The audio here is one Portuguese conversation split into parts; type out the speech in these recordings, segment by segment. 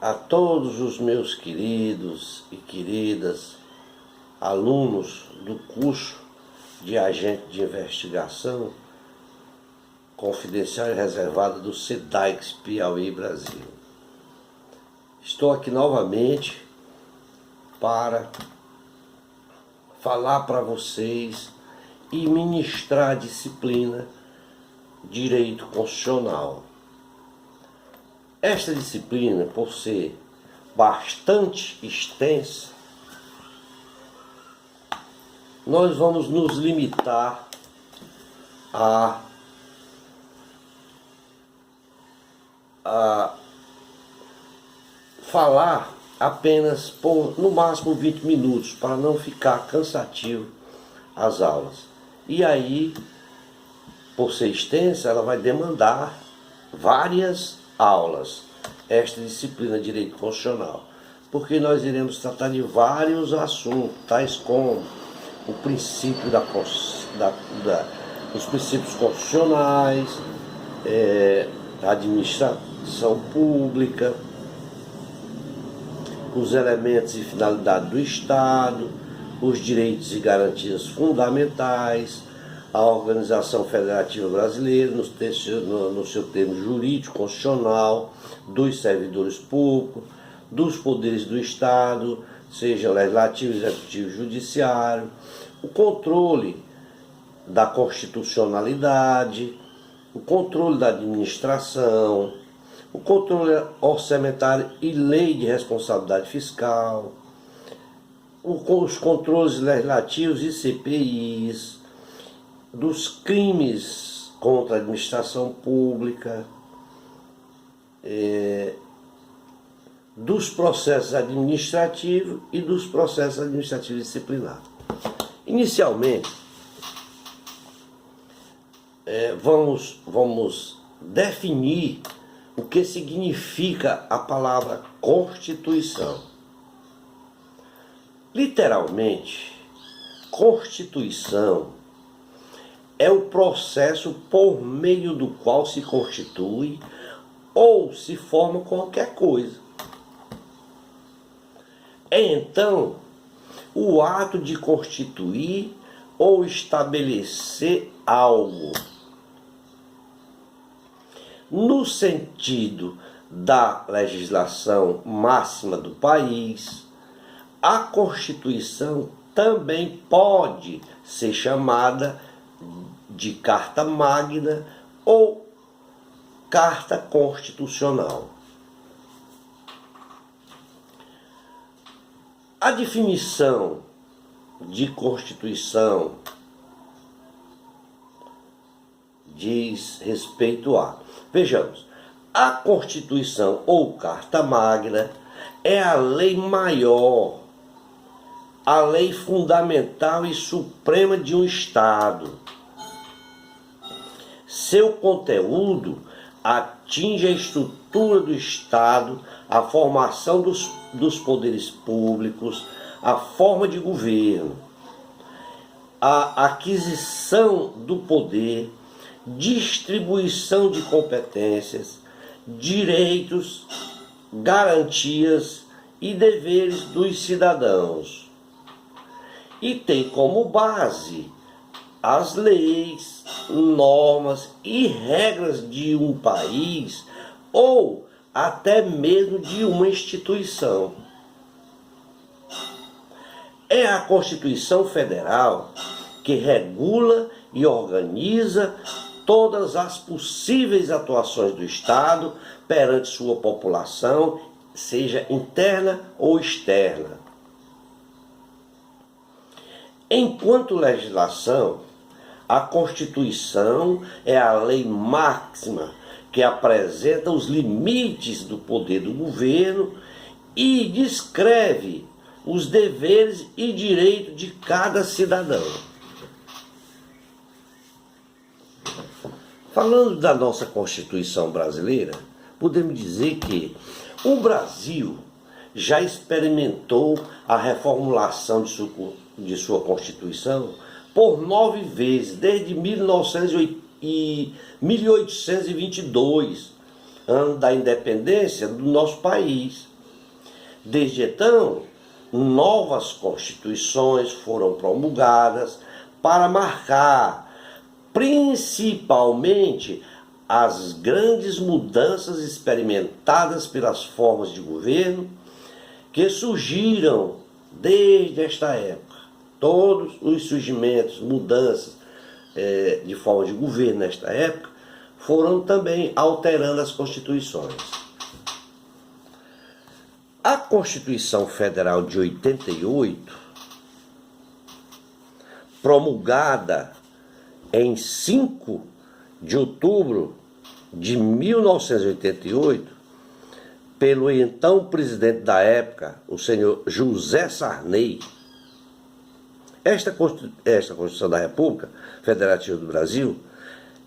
a todos os meus queridos e queridas alunos do curso de agente de investigação confidencial e reservada do SEDAICS Piauí Brasil. Estou aqui novamente para falar para vocês e ministrar a disciplina Direito Constitucional. Esta disciplina, por ser bastante extensa, nós vamos nos limitar a falar apenas por no máximo 20 minutos, para não ficar cansativo as aulas. E aí, por ser extensa, ela vai demandar várias aulas, esta disciplina de Direito Constitucional, porque nós iremos tratar de vários assuntos, tais como o princípio os princípios constitucionais, a administração pública, os elementos e finalidade do Estado, os direitos e garantias fundamentais, a Organização Federativa Brasileira, no seu termo jurídico, constitucional, dos servidores públicos, dos poderes do Estado, seja legislativo, executivo e judiciário, o controle da constitucionalidade, o controle da administração, o controle orçamentário e lei de responsabilidade fiscal, os controles legislativos e CPIs, dos crimes contra a administração pública, dos processos administrativos e dos processos administrativos disciplinares. Inicialmente, vamos definir o que significa a palavra Constituição. Literalmente, Constituição é o processo por meio do qual se constitui ou se forma qualquer coisa. É então o ato de constituir ou estabelecer algo. No sentido da legislação máxima do país, a Constituição também pode ser chamada de Carta Magna ou Carta Constitucional. A definição de Constituição diz respeito a... Vejamos, a Constituição ou Carta Magna é a lei maior, a lei fundamental e suprema de um Estado. Seu conteúdo atinge a estrutura do Estado, a formação dos poderes públicos, a forma de governo, a aquisição do poder, distribuição de competências, direitos, garantias e deveres dos cidadãos. E tem como base as leis, normas e regras de um país ou até mesmo de uma instituição. É a Constituição Federal que regula e organiza todas as possíveis atuações do Estado perante sua população, seja interna ou externa. Enquanto legislação, a Constituição é a lei máxima que apresenta os limites do poder do governo e descreve os deveres e direitos de cada cidadão. Falando da nossa Constituição brasileira, podemos dizer que o Brasil já experimentou a reformulação de sua Constituição por 9 vezes, desde 1822, ano da independência do nosso país. Desde então, novas constituições foram promulgadas para marcar principalmente as grandes mudanças experimentadas pelas formas de governo que surgiram desde esta época. Todos os surgimentos, mudanças de forma de governo nesta época foram também alterando as constituições. A Constituição Federal de 88, promulgada em 5 de outubro de 1988, pelo então presidente da época, o senhor José Sarney, esta Constituição da República Federativa do Brasil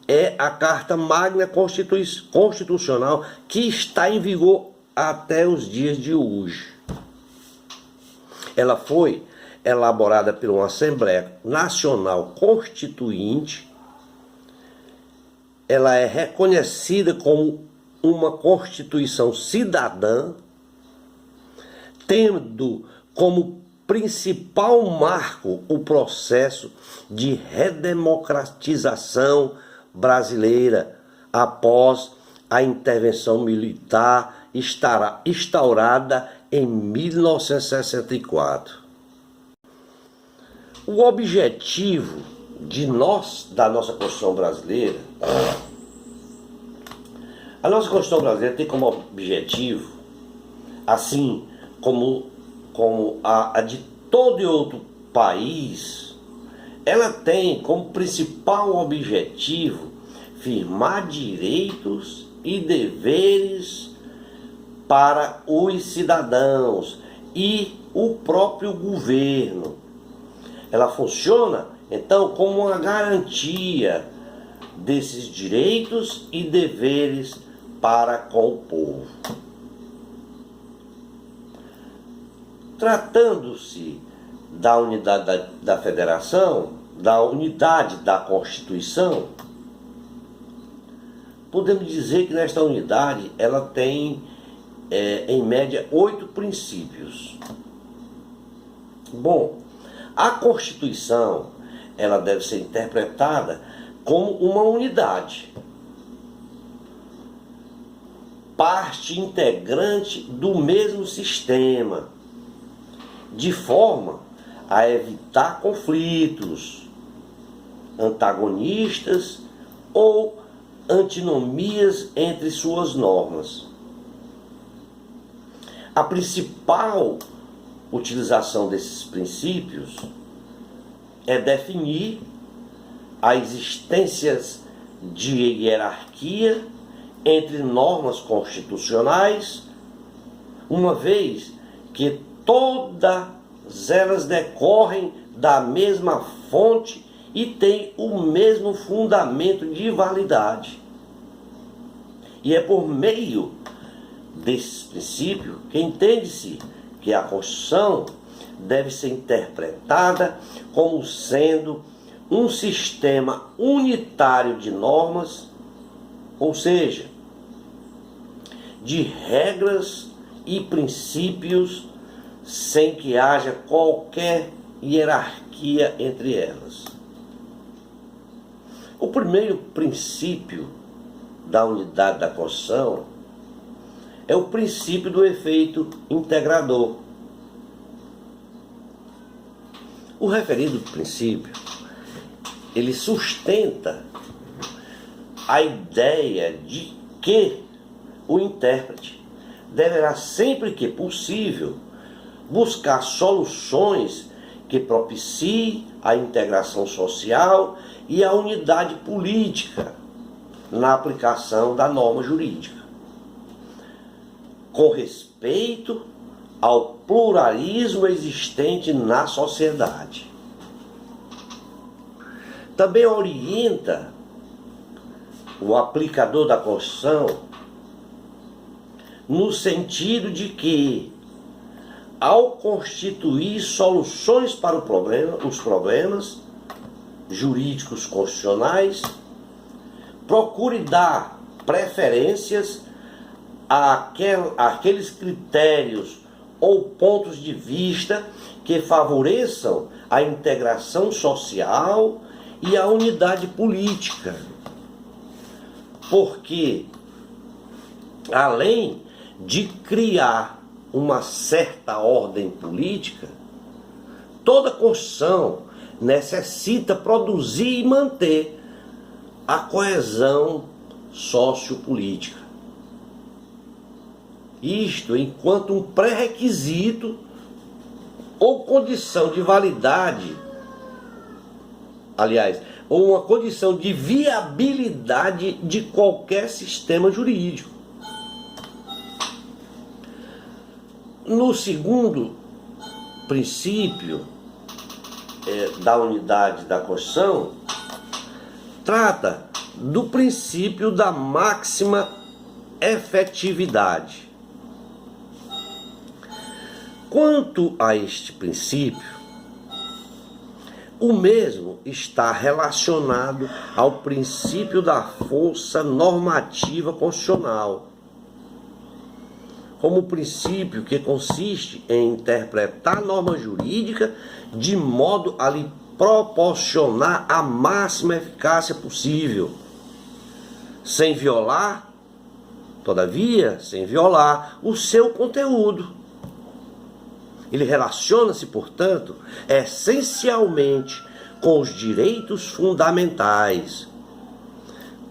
é a Carta Magna Constitucional que está em vigor até os dias de hoje. Ela foi elaborada por uma Assembleia Nacional Constituinte. Ela é reconhecida como uma Constituição cidadã, tendo como principal marco o processo de redemocratização brasileira após a intervenção militar instaurada em 1964. O objetivo da nossa Constituição brasileira, a nossa Constituição brasileira tem como objetivo, assim como a de todo e outro país, ela tem como principal objetivo firmar direitos e deveres para os cidadãos e o próprio governo. Ela funciona, então, como uma garantia desses direitos e deveres para com o povo. Tratando-se da unidade da federação, da unidade da Constituição, podemos dizer que nesta unidade ela tem, em média, 8 princípios. Bom, a Constituição ela deve ser interpretada como uma unidade, parte integrante do mesmo sistema, de forma a evitar conflitos, antagonistas ou antinomias entre suas normas. A principal utilização desses princípios é definir a existência de hierarquia entre normas constitucionais, uma vez que todas elas decorrem da mesma fonte e têm o mesmo fundamento de validade. E é por meio desse princípio que entende-se que a Constituição deve ser interpretada como sendo um sistema unitário de normas, ou seja, de regras e princípios sem que haja qualquer hierarquia entre elas. O primeiro princípio da unidade da Constituição é o princípio do efeito integrador. O referido princípio, ele sustenta a ideia de que o intérprete deverá, sempre que possível, buscar soluções que propiciem a integração social e a unidade política na aplicação da norma jurídica, com respeito ao pluralismo existente na sociedade. Também orienta o aplicador da Constituição no sentido de que, ao constituir soluções para os problemas jurídicos constitucionais, procure dar preferências aqueles critérios ou pontos de vista que favoreçam a integração social e a unidade política. Porque, além de criar uma certa ordem política, toda Constituição necessita produzir e manter a coesão sociopolítica. Isto enquanto um pré-requisito ou condição de validade, aliás, ou uma condição de viabilidade de qualquer sistema jurídico. No segundo princípio da unidade da Constituição, trata do princípio da máxima efetividade. Quanto a este princípio, o mesmo está relacionado ao princípio da força normativa constitucional, como princípio que consiste em interpretar a norma jurídica de modo a lhe proporcionar a máxima eficácia possível, sem violar, todavia, sem violar o seu conteúdo. Ele relaciona-se, portanto, essencialmente com os direitos fundamentais,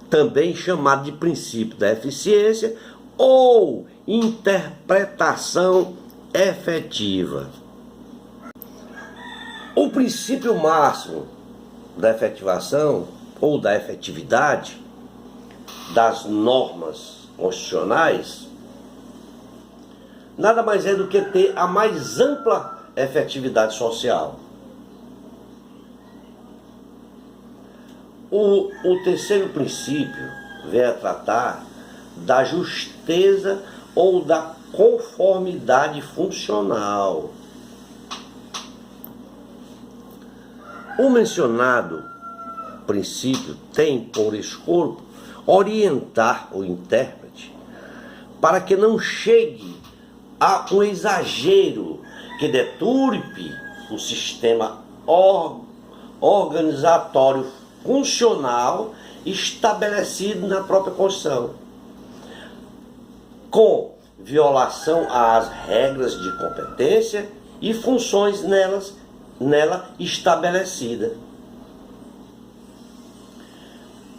também chamado de princípio da eficiência ou interpretação efetiva. O princípio máximo da efetivação ou da efetividade das normas constitucionais nada mais é do que ter a mais ampla efetividade social. O terceiro princípio vem a tratar da justeza ou da conformidade funcional. O mencionado princípio tem por escopo orientar o intérprete para que não chegue a um exagero que deturpe o sistema organizatório funcional estabelecido na própria Constituição, com violação às regras de competência e funções nela estabelecida.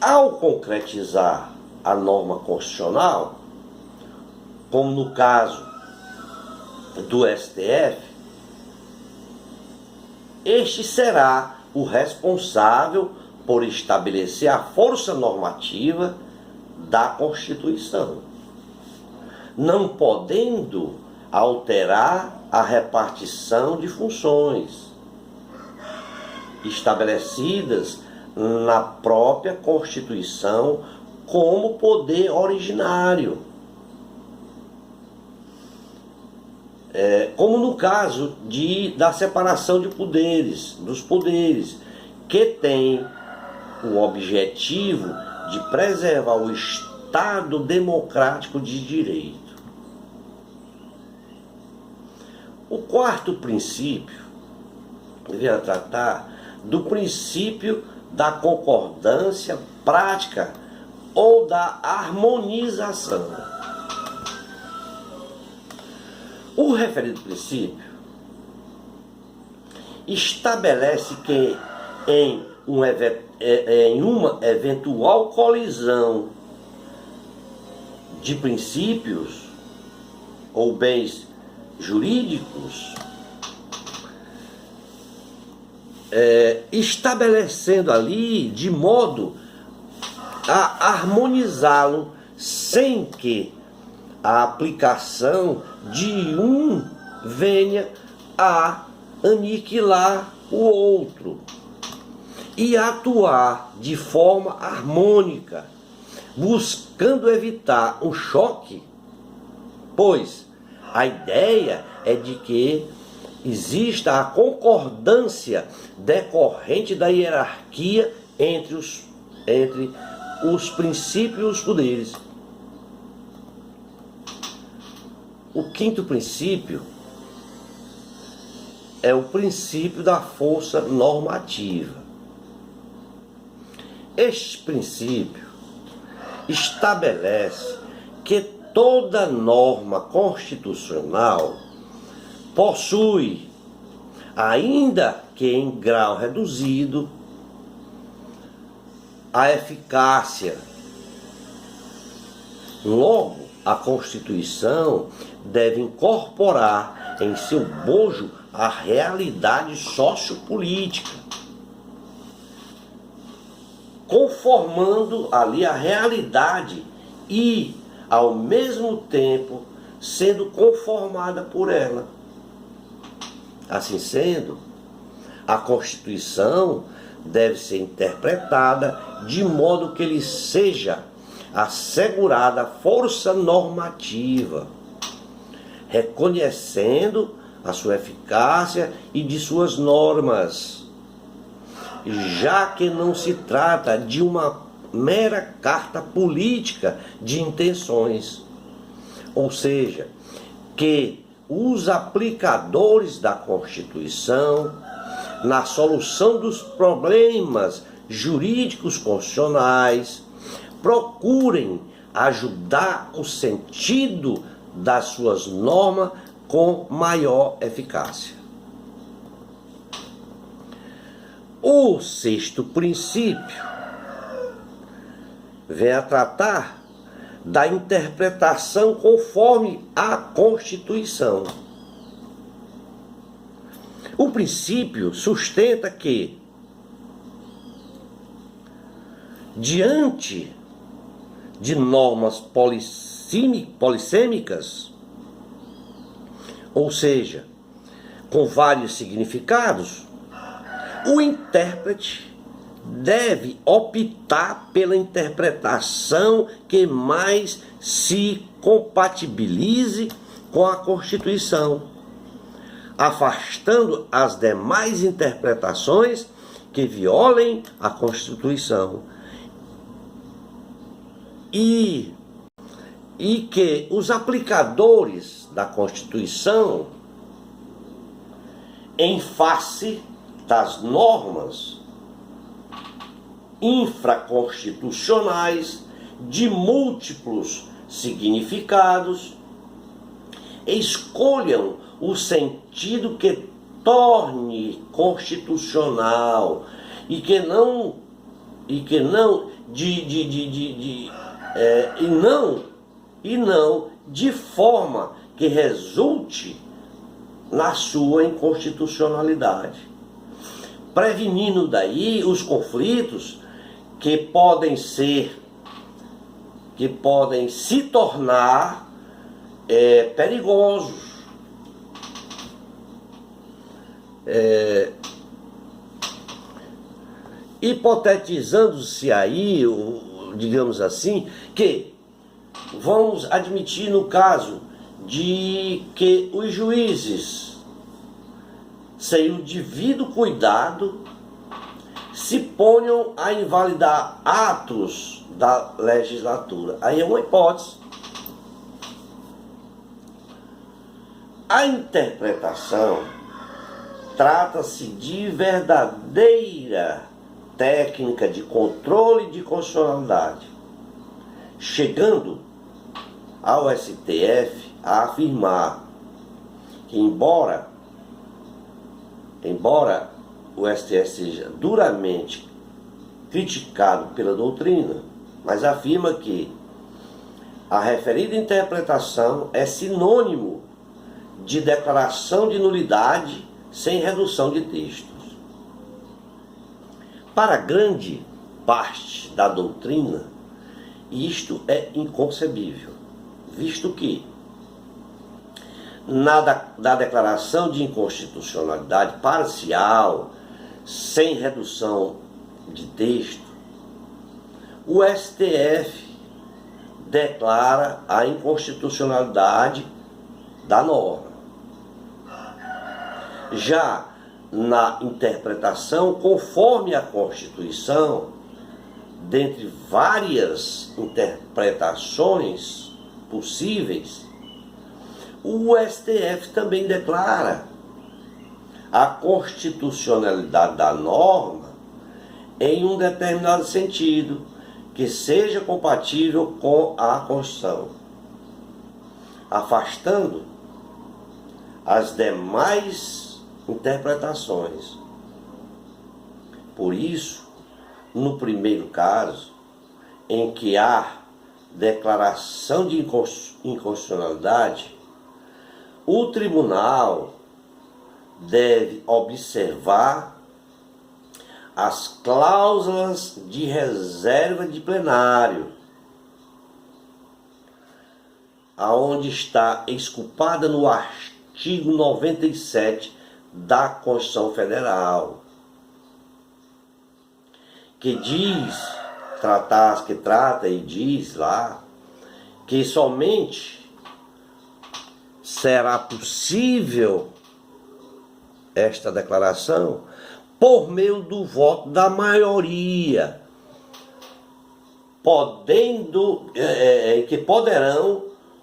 Ao concretizar a norma constitucional, como no caso do STF, este será o responsável por estabelecer a força normativa da Constituição, não podendo alterar a repartição de funções estabelecidas na própria Constituição como poder originário. Como no caso da separação de poderes, dos poderes, que tem o objetivo de preservar o Estado democrático de direito. O quarto princípio vem a tratar do princípio da concordância prática ou da harmonização. O referido princípio estabelece que em uma eventual colisão de princípios ou bens jurídicos, estabelecendo ali de modo a harmonizá-lo sem que a aplicação de um venha a aniquilar o outro e atuar de forma harmônica, buscando evitar um choque, pois a ideia é de que exista a concordância decorrente da hierarquia entre os princípios e os poderes. O quinto princípio é o princípio da força normativa. Este princípio estabelece que toda norma constitucional possui, ainda que em grau reduzido, a eficácia. Logo, a Constituição deve incorporar em seu bojo a realidade sociopolítica, conformando ali a realidade e, ao mesmo tempo, sendo conformada por ela. Assim sendo, a Constituição deve ser interpretada de modo que lhe seja assegurada força normativa, reconhecendo a sua eficácia e de suas normas, já que não se trata de uma mera carta política de intenções, ou seja, que os aplicadores da Constituição, na solução dos problemas jurídicos constitucionais, procurem ajudar o sentido das suas normas com maior eficácia. O sexto princípio vem a tratar da interpretação conforme a Constituição. O princípio sustenta que, diante de normas polissêmicas, ou seja, com vários significados, o intérprete deve optar pela interpretação que mais se compatibilize com a Constituição, afastando as demais interpretações que violem a Constituição e que os aplicadores da Constituição, em face das normas infraconstitucionais de múltiplos significados, escolham o sentido que torne constitucional e não de forma que resulte na sua inconstitucionalidade, prevenindo daí os conflitos que podem se tornar perigosos. Hipotetizando-se aí, digamos assim, que vamos admitir no caso de que os juízes, sem o devido cuidado, se ponham a invalidar atos da legislatura. Aí é uma hipótese. A interpretação trata-se de verdadeira técnica de controle de constitucionalidade, chegando ao STF a afirmar que, embora o STF seja duramente criticado pela doutrina, mas afirma que a referida interpretação é sinônimo de declaração de nulidade sem redução de textos. Para grande parte da doutrina, isto é inconcebível, visto que na declaração de inconstitucionalidade parcial, sem redução de texto, o STF declara a inconstitucionalidade da norma. Já na interpretação conforme a Constituição, dentre várias interpretações possíveis, O STF também declara a constitucionalidade da norma em um determinado sentido, que seja compatível com a Constituição, afastando as demais interpretações. Por isso, no primeiro caso, em que há declaração de inconstitucionalidade, o tribunal deve observar as cláusulas de reserva de plenário, aonde está esculpada no artigo 97 da Constituição Federal, que trata e diz lá que somente será possível esta declaração por meio do voto da maioria,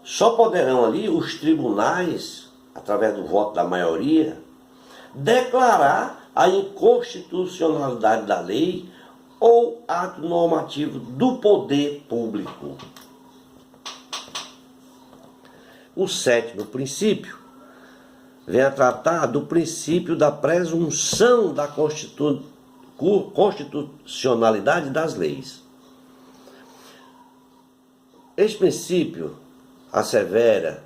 só poderão ali os tribunais, através do voto da maioria, declarar a inconstitucionalidade da lei ou ato normativo do poder público. O sétimo princípio vem a tratar do princípio da presunção da constitucionalidade das leis. Este princípio assevera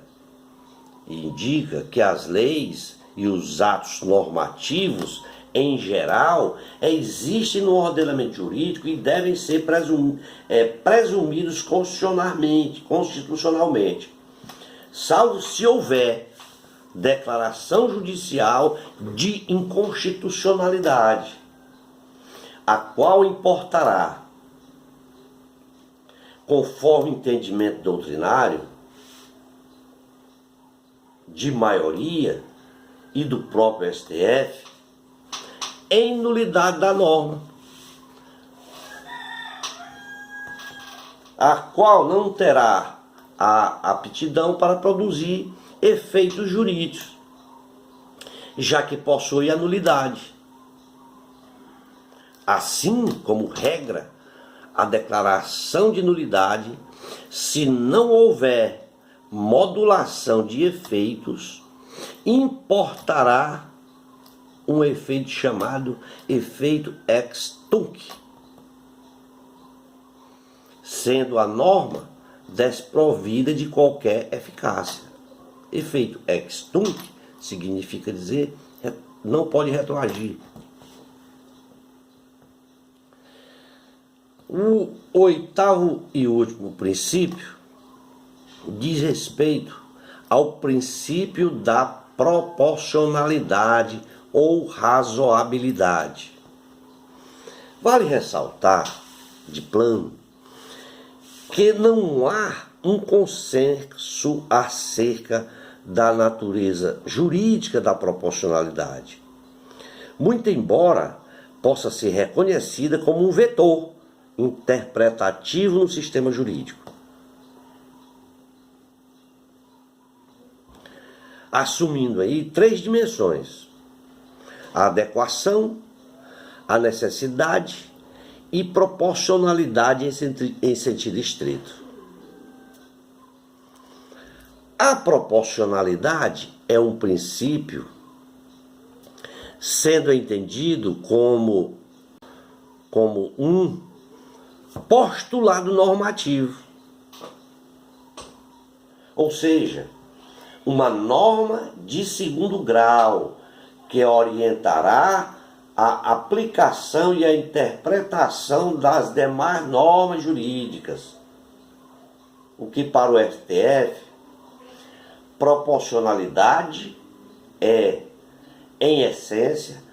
e indica que as leis e os atos normativos, em geral, existem no ordenamento jurídico e devem ser presumidos constitucionalmente, salvo se houver declaração judicial de inconstitucionalidade, a qual importará, conforme entendimento doutrinário de maioria e do próprio STF, em nulidade da norma, a qual não terá a aptidão para produzir efeitos jurídicos, já que possui a nulidade. Assim como regra, a declaração de nulidade, se não houver modulação de efeitos, importará um efeito chamado efeito ex tunc, sendo a norma desprovida de qualquer eficácia. Efeito ex tunc significa dizer não pode retroagir. O oitavo e último princípio diz respeito ao princípio da proporcionalidade ou razoabilidade. Vale ressaltar, de plano, que não há um consenso acerca da natureza jurídica da proporcionalidade, muito embora possa ser reconhecida como um vetor interpretativo no sistema jurídico, assumindo aí 3 dimensões: a adequação, a necessidade e proporcionalidade em sentido estrito. A proporcionalidade é um princípio sendo entendido como um postulado normativo, ou seja, uma norma de segundo grau que orientará a aplicação e a interpretação das demais normas jurídicas. O que para o STF, proporcionalidade é, em essência,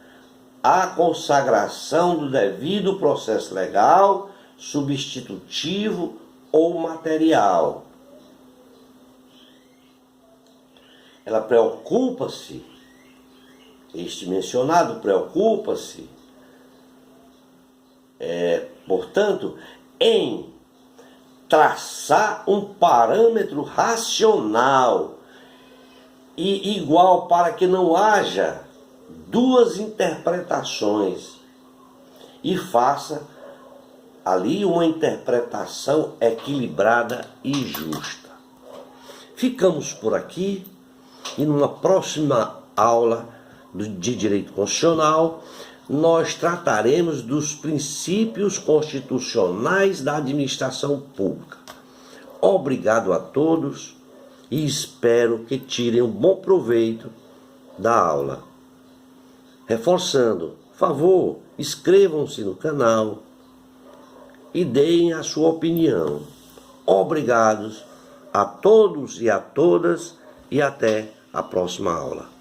a consagração do devido processo legal, substitutivo ou material. Ela preocupa-se, este mencionado preocupa-se, portanto, em traçar um parâmetro racional e igual, para que não haja duas interpretações, e faça ali uma interpretação equilibrada e justa. Ficamos por aqui e numa próxima aula de Direito Constitucional nós trataremos dos princípios constitucionais da administração pública. Obrigado a todos e espero que tirem um bom proveito da aula. Reforçando, por favor, inscrevam-se no canal e deem a sua opinião. Obrigados a todos e a todas e até a próxima aula.